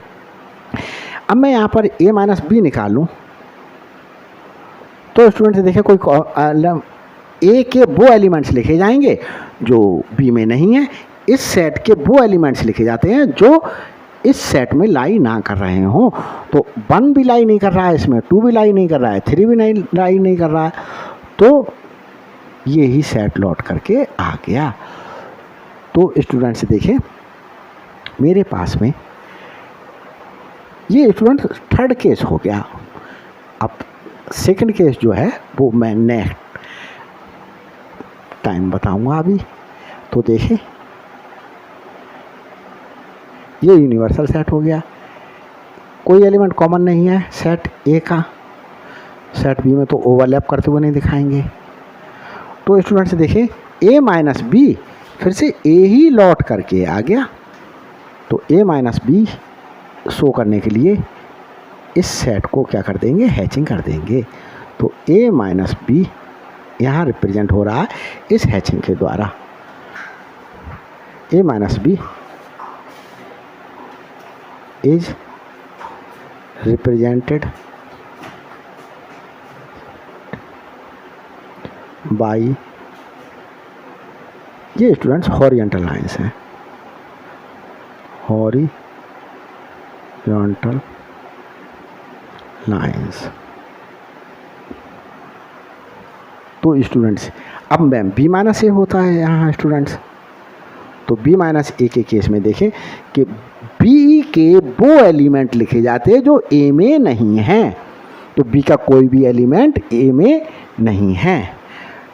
अब मैं यहाँ पर ए माइनस बी निकालूँ तो स्टूडेंट्स देखिए कोई ए के वो एलिमेंट्स लिखे जाएंगे जो बी में नहीं है, इस सेट के वो एलिमेंट्स लिखे जाते हैं जो इस सेट में लाई ना कर रहे हो। तो 1 भी लाई नहीं कर रहा है इसमें, 2 भी लाई नहीं कर रहा है, 3 भी लाई नहीं कर रहा है, तो ये ही सेट लौट करके आ गया। तो स्टूडेंट्स देखें मेरे पास में ये स्टूडेंट थर्ड केस हो गया। अब सेकंड केस जो है वो मैं नेक्स्ट टाइम बताऊंगा अभी। तो देखें ये यूनिवर्सल सेट हो गया, कोई एलिमेंट कॉमन नहीं है सेट ए का, सेट बी में तो ओवरलैप करते हुए नहीं दिखाएंगे। तो स्टूडेंट्स देखें ए माइनस बी फिर से ए ही लौट करके आ गया। तो ए माइनस बी शो करने के लिए इस सेट को क्या कर देंगे, हैचिंग कर देंगे। तो ए माइनस बी यहाँ रिप्रेजेंट हो रहा है इस हैचिंग के द्वारा। A minus B is represented by, ये स्टूडेंट्स हॉरिजॉन्टल लाइंस हैं, हॉरिजॉन्टल लाइंस। तो स्टूडेंट्स अब मैम बी माइनस ए होता है यहाँ स्टूडेंट्स। तो बी माइनस ए के केस में देखें कि बी के वो एलिमेंट लिखे जाते हैं जो ए में नहीं हैं। तो बी का कोई भी एलिमेंट ए में नहीं है।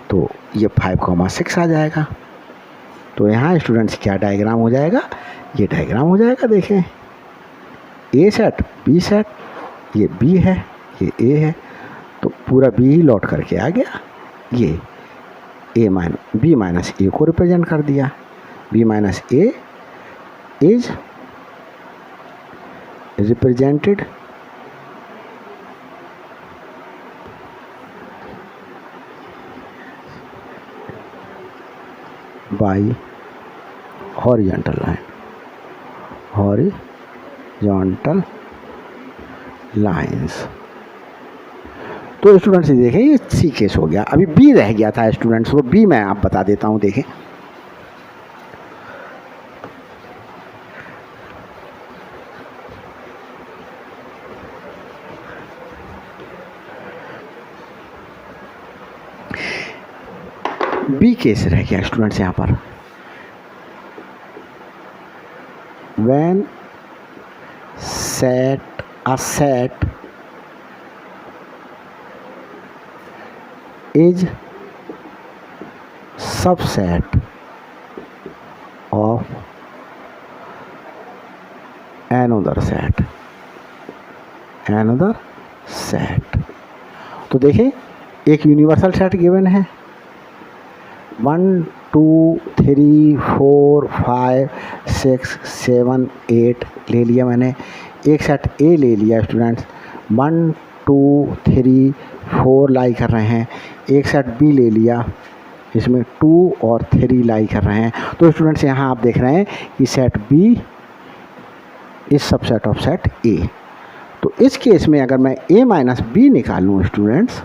तो ये 5,6 आ जाएगा। तो यहाँ स्टूडेंट्स क्या डायग्राम हो जाएगा, ये डायग्राम हो जाएगा। देखें ए सेट बी सेट, ये बी है ये ए है, तो पूरा बी ही लौट करके आ गया। ये बी माइनस ए को रिप्रेजेंट कर दिया। B minus A is represented by horizontal line, horizontal lines. तो स्टूडेंट्स देखें ये सी केस हो गया। अभी बी रह गया था स्टूडेंट्स, वो बी मैं आप बता देता हूँ। देखें बी केस रह गया स्टूडेंट्स यहाँ पर। When a set is subset of another set। तो देखें एक यूनिवर्सल सेट गिवन है, 1 2 3 4 5 6 7 8 ले लिया मैंने। एक सेट ए ले लिया स्टूडेंट्स, 1 2 3 4 लाई कर रहे हैं। एक सेट बी ले लिया, इसमें 2 और 3 लाई कर रहे हैं। तो स्टूडेंट्स यहाँ आप देख रहे हैं कि set B is subset of set A. तो इस केस में अगर मैं ए माइनस बी निकालूँ स्टूडेंट्स,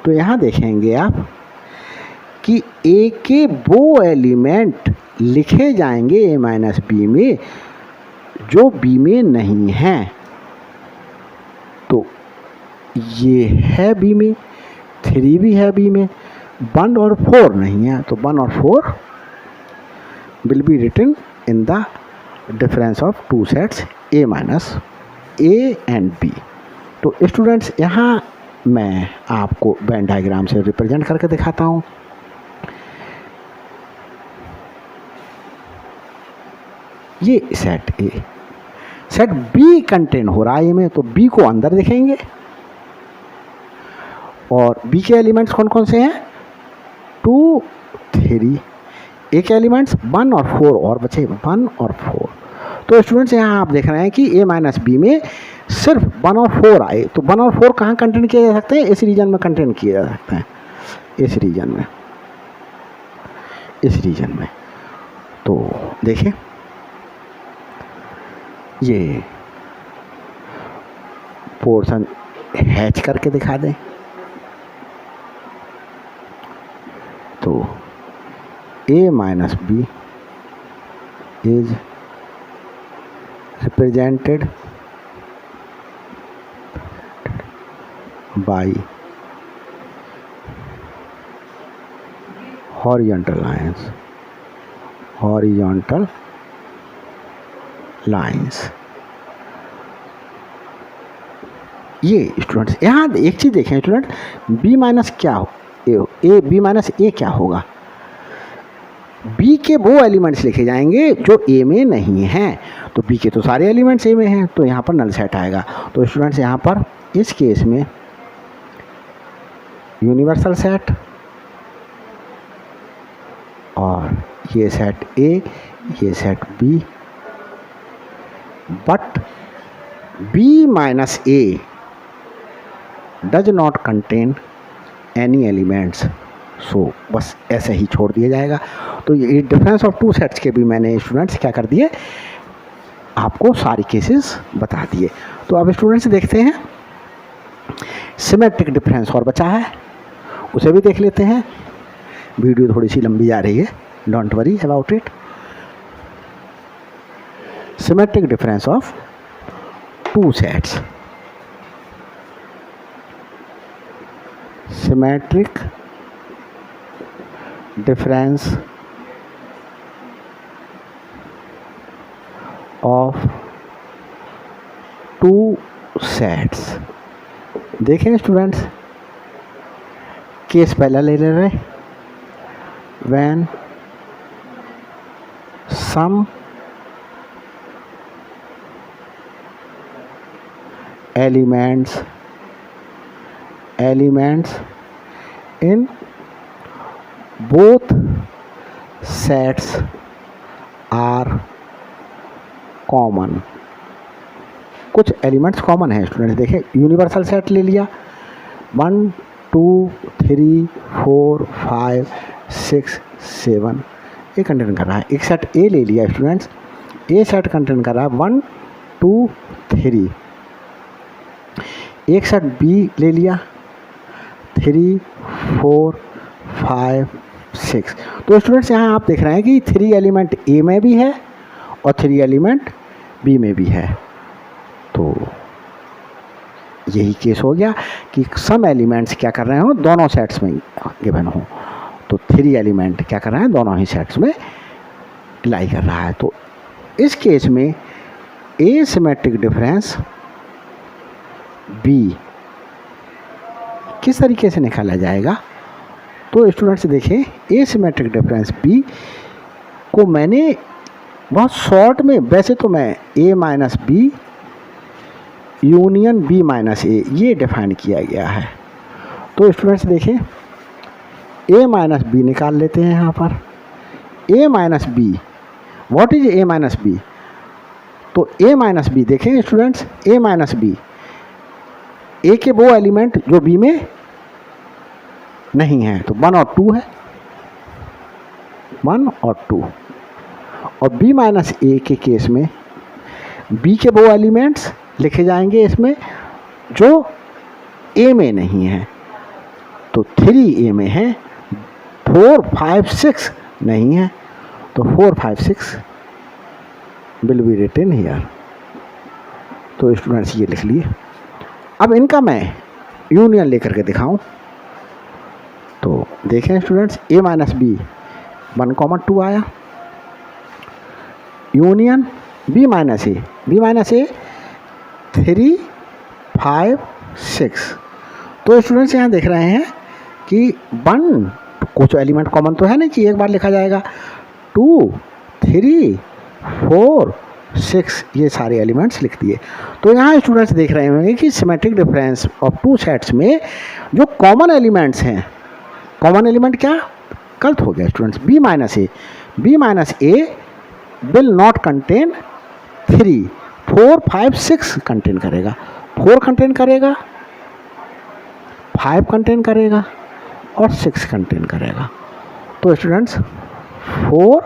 तो यहाँ देखेंगे आप कि ए के वो एलिमेंट लिखे जाएंगे ए माइनस बी में जो बी में नहीं हैं। तो ये है बी में, 3 भी है बी में, 1 और 4 नहीं है। तो 1 और 4 will be written in the difference of 2 sets A minus A and B. तो स्टूडेंट्स यहाँ मैं आपको वेन डायग्राम से रिप्रेजेंट करके दिखाता हूँ। ये set A, set B contain हो रहा है ए में, तो बी को अंदर दिखेंगे। और बी के एलिमेंट्स कौन कौन से हैं, 2 3। ए के एलिमेंट्स 1 और 4 और बचे 1 और 4। तो स्टूडेंट्स यहाँ आप देख रहे हैं कि ए माइनस बी में सिर्फ 1 और 4 आए। तो 1 और 4 कहाँ कंटेन किए जा सकते हैं, इस रीजन में कंटेन किए जा सकते हैं, इस रीजन में। तो देखिए ये पोर्शन हैच करके दिखा दें तो A minus B is represented by horizontal lines. ये स्टूडेंट्स यहाँ एक चीज़ देखें स्टूडेंट, बी माइनस क्या हो ए बी माइनस ए क्या होगा, बी के वो एलिमेंट्स लिखे जाएंगे जो ए में नहीं हैं। तो बी के तो सारे एलिमेंट्स ए में हैं, तो यहाँ पर नल सेट आएगा। तो स्टूडेंट्स यहाँ पर इस केस में यूनिवर्सल सेट और ये सेट ए, ये set B, but B minus A does not contain any elements. So बस ऐसे ही छोड़ दिया जाएगा। तो ये डिफरेंस ऑफ 2 सेट्स के भी मैंने स्टूडेंट्स क्या कर दिए, आपको सारी केसेस बता दिए। तो अब स्टूडेंट्स देखते हैं सिमेट्रिक डिफरेंस और बचा है, उसे भी देख लेते हैं। वीडियो थोड़ी सी लंबी जा रही है, don't worry about it. Symmetric difference of 2 sets, symmetric difference of 2 sets. देखें स्टूडेंट्स केस पहला ले रहे when some elements in both sets are common. कुछ एलिमेंट्स कॉमन है स्टूडेंट्स, देखें यूनिवर्सल सेट ले लिया 1 2 3 4 5 6 7 ये कंटेन कर रहा है। एक सेट ए ले लिया स्टूडेंट्स, ए सेट कंटेन कर रहा है 1 2 3। एक सेट बी ले लिया 3 4 5 6। तो स्टूडेंट्स यहाँ आप देख रहे हैं कि 3 एलिमेंट ए में भी है और 3 एलिमेंट बी में भी है। तो यही केस हो गया कि सम एलिमेंट्स क्या कर रहे हो दोनों सेट्स में गिवन हो। तो 3 एलिमेंट क्या कर रहे हैं दोनों ही सेट्स में लाई कर रहा है। तो इस केस में एसिमेट्रिक डिफरेंस बी किस तरीके से निकाला जाएगा। तो स्टूडेंट्स देखें एसिमेट्रिक डिफरेंस बी को मैंने बहुत शॉर्ट में, वैसे तो मैं A minus B union B minus A ये डिफाइन किया गया है। तो स्टूडेंट्स देखें ए माइनस बी निकाल लेते हैं यहाँ पर। A minus B, what is A minus B. तो ए माइनस बी देखें students, A minus B A के वो एलिमेंट जो बी में नहीं है, तो 1 और 2 है, 1 और 2। और बी माइनस ए के केस में बी के वो एलिमेंट्स लिखे जाएंगे इसमें जो ए में नहीं है। तो 3 ए में है, 4 5 6 नहीं है, तो 4 5 6 विल बी रिटन हियर। तो स्टूडेंट्स ये लिख लिए। अब इनका मैं यूनियन लेकर के दिखाऊं तो देखें स्टूडेंट्स ए माइनस बी 1 2 आया, यूनियन बी माइनस ए 3 5 6। तो स्टूडेंट्स यहाँ देख रहे हैं कि 1 कुछ एलिमेंट कॉमन तो है नहीं कि एक बार लिखा जाएगा, 2 3 4 6 ये सारे एलिमेंट्स लिख दिए। तो यहाँ स्टूडेंट्स देख रहे होंगे कि सिमेट्रिक डिफरेंस ऑफ 2 सेट्स में जो कॉमन एलिमेंट्स हैं, कॉमन एलिमेंट क्या गलत हो गया students, B minus A will not contain 3, 4 5 6 contain करेगा, 4 कंटेन करेगा, 5 कंटेन करेगा और 6 कंटेन करेगा। तो स्टूडेंट्स 4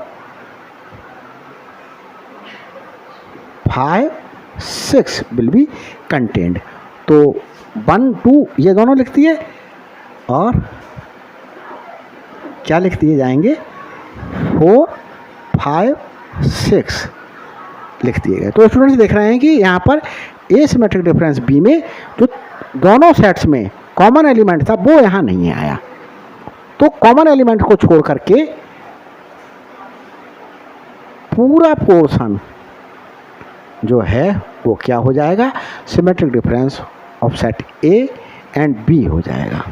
5 6 विल बी कंटेंड। तो 1 2 ये दोनों लिख दिए और क्या लिख दिए जाएंगे 4 5 6 लिख दिए गए। तो स्टूडेंट्स देख रहे हैं कि यहाँ पर एसिमेट्रिक डिफरेंस बी में जो दोनों सेट्स में कॉमन एलिमेंट था वो यहाँ नहीं आया। तो कॉमन एलिमेंट को छोड़ करके पूरा पोर्शन जो है वो क्या हो जाएगा, symmetric difference of set A and B हो जाएगा।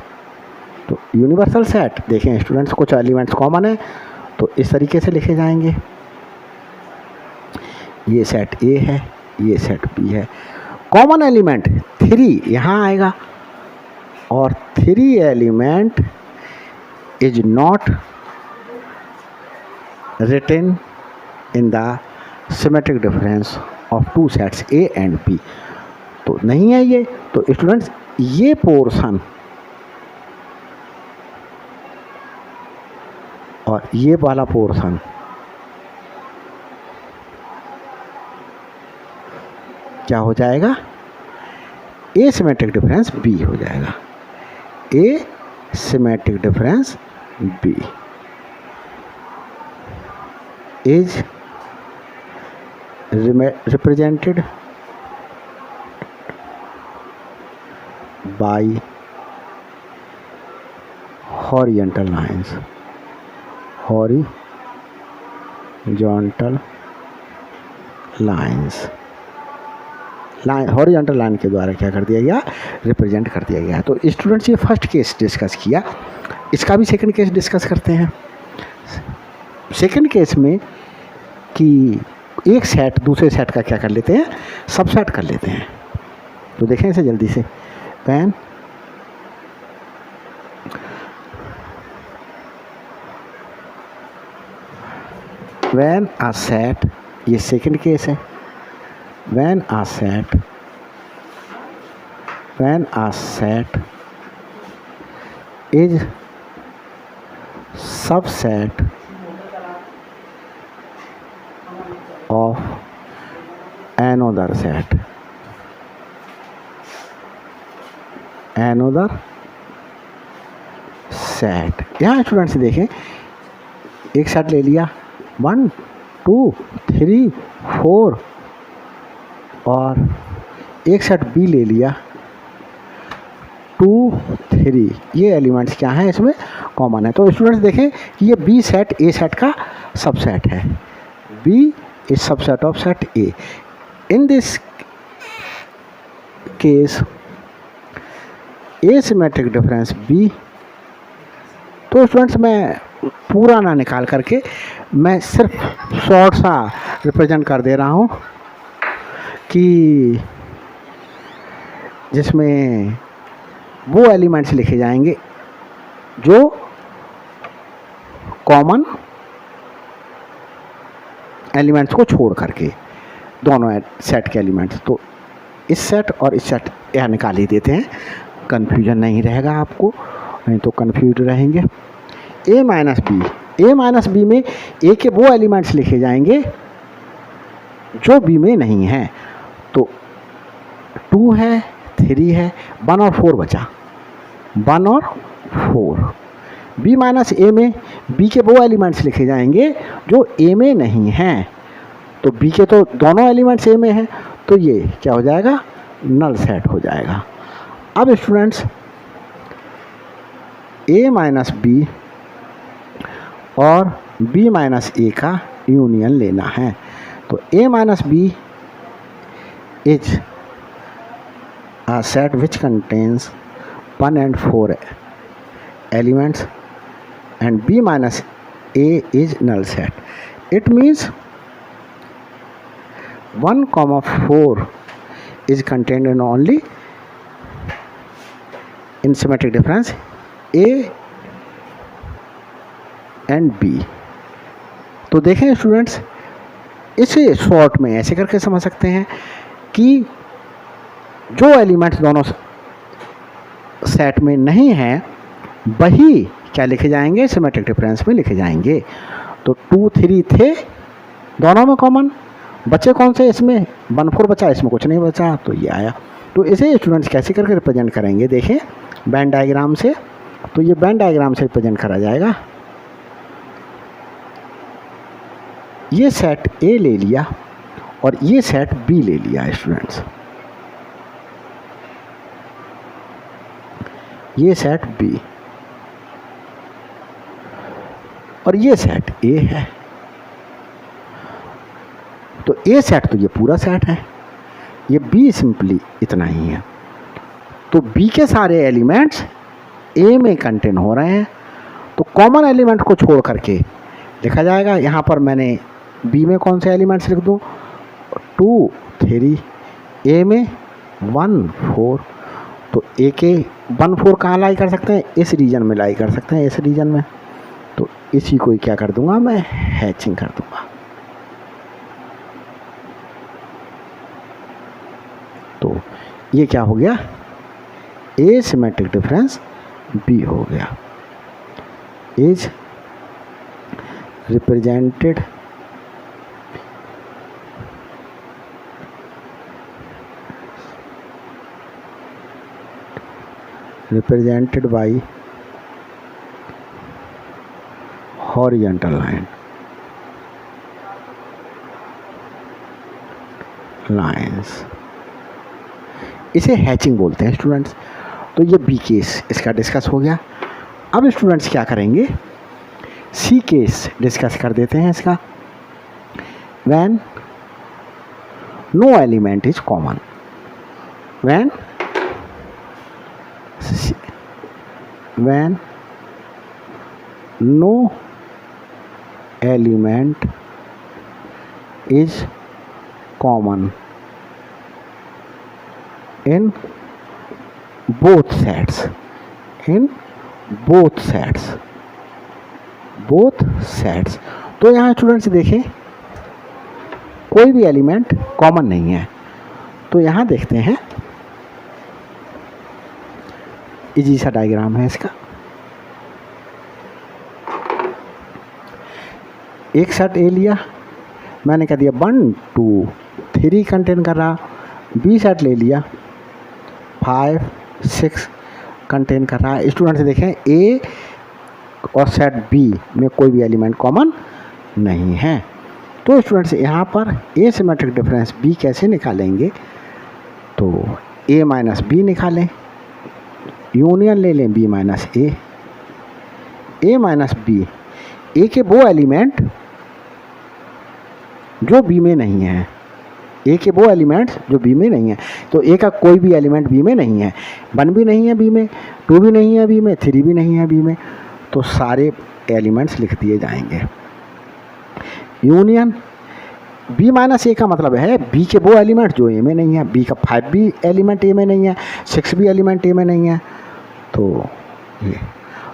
तो यूनिवर्सल सेट देखें स्टूडेंट्स कुछ एलिमेंट्स कॉमन है तो इस तरीके से लिखे जाएंगे, ये सेट ए है, ये सेट बी है। कॉमन एलिमेंट 3 यहाँ आएगा और 3 element is not written in the symmetric difference of 2 sets A and B. तो नहीं है ये। तो स्टूडेंट्स ये पोर्शन और ये वाला पोर्शन क्या हो जाएगा, एसिमेट्रिक डिफरेंस बी हो जाएगा, asymmetric difference B is represented by horizontal lines, horizontal line के द्वारा क्या कर दिया गया, रिप्रेजेंट कर दिया गया। तो स्टूडेंट्स ये फर्स्ट केस डिस्कस किया। इसका भी सेकंड केस डिस्कस करते हैं। सेकंड केस में कि एक सेट दूसरे सेट का क्या कर लेते हैं, सबसेट कर लेते हैं। तो देखें इसे जल्दी से। when a set, ये सेकंड केस है, when a set is subset of another set, यहाँ स्टूडेंट्स देखें, एक सेट ले लिया 1 2 3 4 और एक सेट बी ले लिया 2 3, ये एलिमेंट्स क्या हैं इसमें कॉमन है। तो स्टूडेंट्स देखें कि ये बी सेट ए सेट का सबसेट है, B is subset of set A. In this case asymmetric difference B. तो स्टूडेंट्स मैं पूरा ना निकाल करके मैं सिर्फ शॉर्ट सा रिप्रेजेंट कर दे रहा हूँ कि जिसमें वो एलिमेंट्स लिखे जाएंगे जो कॉमन एलिमेंट्स को छोड़ करके, दोनों सेट के एलिमेंट्स। तो इस सेट और इस सेट यह निकाल ही देते हैं, कन्फ्यूजन नहीं रहेगा आपको, नहीं तो कन्फ्यूज रहेंगे। ए माइनस बी में ए के वो एलिमेंट्स लिखे जाएंगे जो बी में नहीं हैं। तो 2 है, 3 है, 1 और 4 बचा, 1 और 4। बी माइनस ए में बी के वो एलिमेंट्स लिखे जाएंगे जो ए में नहीं हैं। तो बी के तो दोनों एलिमेंट्स ए में हैं, तो ये क्या हो जाएगा, नल सेट हो जाएगा। अब स्टूडेंट्स ए माइनस बी और बी माइनस ए का यूनियन लेना है। तो A minus B is a set which contains 1 and 4 elements and B minus A is null set. It means 1, 4 is contained in only in symmetric difference A and B. तो देखें students, इसे short में ऐसे करके समझ सकते हैं कि जो एलिमेंट्स दोनों सेट में नहीं हैं वही क्या लिखे जाएंगे, सिमेट्रिक डिफरेंस में लिखे जाएंगे। तो 2 3 थे दोनों में कॉमन, बच्चे कौन से, इसमें 1 4 बचा, इसमें कुछ नहीं बचा, तो ये आया। तो इसे स्टूडेंट्स कैसे करके रिप्रेजेंट करेंगे, देखें वेन डायग्राम से। तो ये वेन डायग्राम से रिप्रेजेंट करा जाएगा। ये सेट ए ले लिया और ये सेट बी ले लिया स्टूडेंट्स, ये सेट बी और ये सेट ए है। तो ए सेट तो ये पूरा सेट है, ये बी सिंपली इतना ही है। तो बी के सारे एलिमेंट्स ए में कंटेन हो रहे हैं, तो कॉमन एलिमेंट को छोड़ करके लिखा जाएगा। यहाँ पर मैंने बी में कौन से एलिमेंट्स लिख दूँ, 2 3, ए में 1 4। तो ए के 1 4 कहाँ लाई कर सकते हैं, इस रीजन में लाई कर सकते हैं, इस रीजन में। तो इसी को क्या कर दूंगा मैं, हैचिंग कर दूंगा। तो ये क्या हो गया, ए सिमेट्रिक डिफरेंस बी हो गया, is represented by horizontal lines। इसे हैचिंग बोलते हैं स्टूडेंट्स। तो ये बी केस इसका डिस्कस हो गया। अब स्टूडेंट्स क्या करेंगे, सी केस डिस्कस कर देते हैं इसका। When no element is common, when no element is common in both sets, in both sets. तो यहाँ स्टूडेंट्स देखें कोई भी एलिमेंट कॉमन नहीं है। तो यहाँ देखते हैं, इजी सा डायग्राम है इसका। एक सेट ए लिया, मैंने कह दिया 1 2 3 कंटेन कर रहा। बी सेट ले लिया 5 6 कंटेन कर रहा है। स्टूडेंट से देखें ए और सेट बी में कोई भी एलिमेंट कॉमन नहीं है। तो स्टूडेंट्स यहाँ पर एसिमेट्रिक डिफरेंस बी कैसे निकालेंगे? तो ए माइनस बी निकालें, यूनियन ले लें B minus A minus B, A के वो एलिमेंट जो बी में नहीं है, ए के वो एलिमेंट्स जो बी में नहीं है। तो ए का कोई भी एलिमेंट बी में नहीं है, 1 भी नहीं है बी में, 2 भी नहीं है बी में, 3 भी नहीं है बी में। तो सारे एलिमेंट्स लिख दिए जाएंगे। यूनियन बी माइनस ए का मतलब है बी के वो एलिमेंट जो ए में नहीं है। बी का 5 भी एलिमेंट ए में नहीं है, 6 भी एलिमेंट ए में नहीं है। तो ये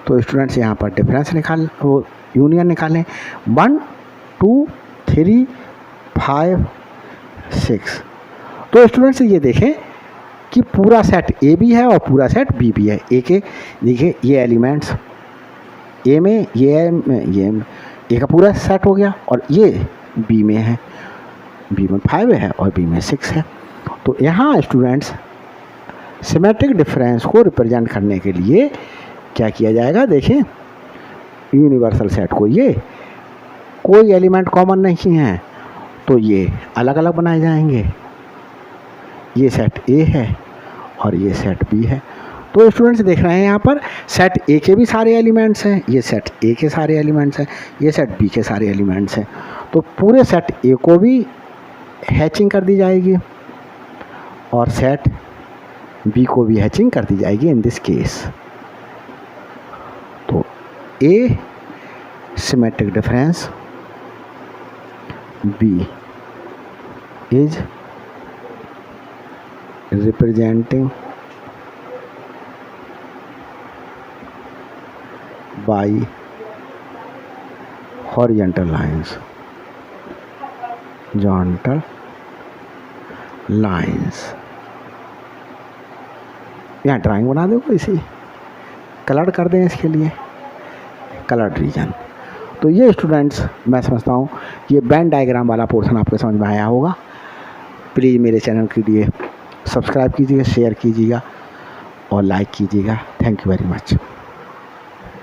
तो स्टूडेंट्स यहाँ पर डिफरेंस वो यूनियन निकालें 1 2 3 5 6। तो स्टूडेंट्स ये देखें कि पूरा सेट ए भी है और पूरा सेट बी भी है। ए के देखिए ये एलिमेंट्स ए में, ये ए का पूरा सेट हो गया और ये बी में है, बी में 5 है और बी में 6 है। तो यहाँ स्टूडेंट्स सिमेट्रिक डिफरेंस को रिप्रेजेंट करने के लिए क्या किया जाएगा? देखें यूनिवर्सल सेट को, ये कोई एलिमेंट कॉमन नहीं है तो ये अलग अलग बनाए जाएंगे। ये सेट ए है और ये सेट बी है। तो स्टूडेंट्स देख रहे हैं यहाँ पर सेट ए के भी सारे एलिमेंट्स हैं, ये सेट ए के सारे एलिमेंट्स हैं, ये सेट बी के सारे एलिमेंट्स हैं। तो पूरे सेट ए को भी हैचिंग कर दी जाएगी और सेट बी को भी हैचिंग कर दी जाएगी इन दिस केस। तो A symmetric difference, B is representing by horizontal lines, horizontal lines। यहाँ ड्राइंग बना दो कोई सी, कलर कर दें इसके लिए, कलर रीजन। तो ये स्टूडेंट्स मैं समझता हूँ ये वेन डायग्राम वाला पोर्शन आपको समझ में आया होगा। प्लीज़ मेरे चैनल के लिए सब्सक्राइब कीजिएगा, शेयर कीजिएगा और लाइक कीजिएगा। Thank you very much.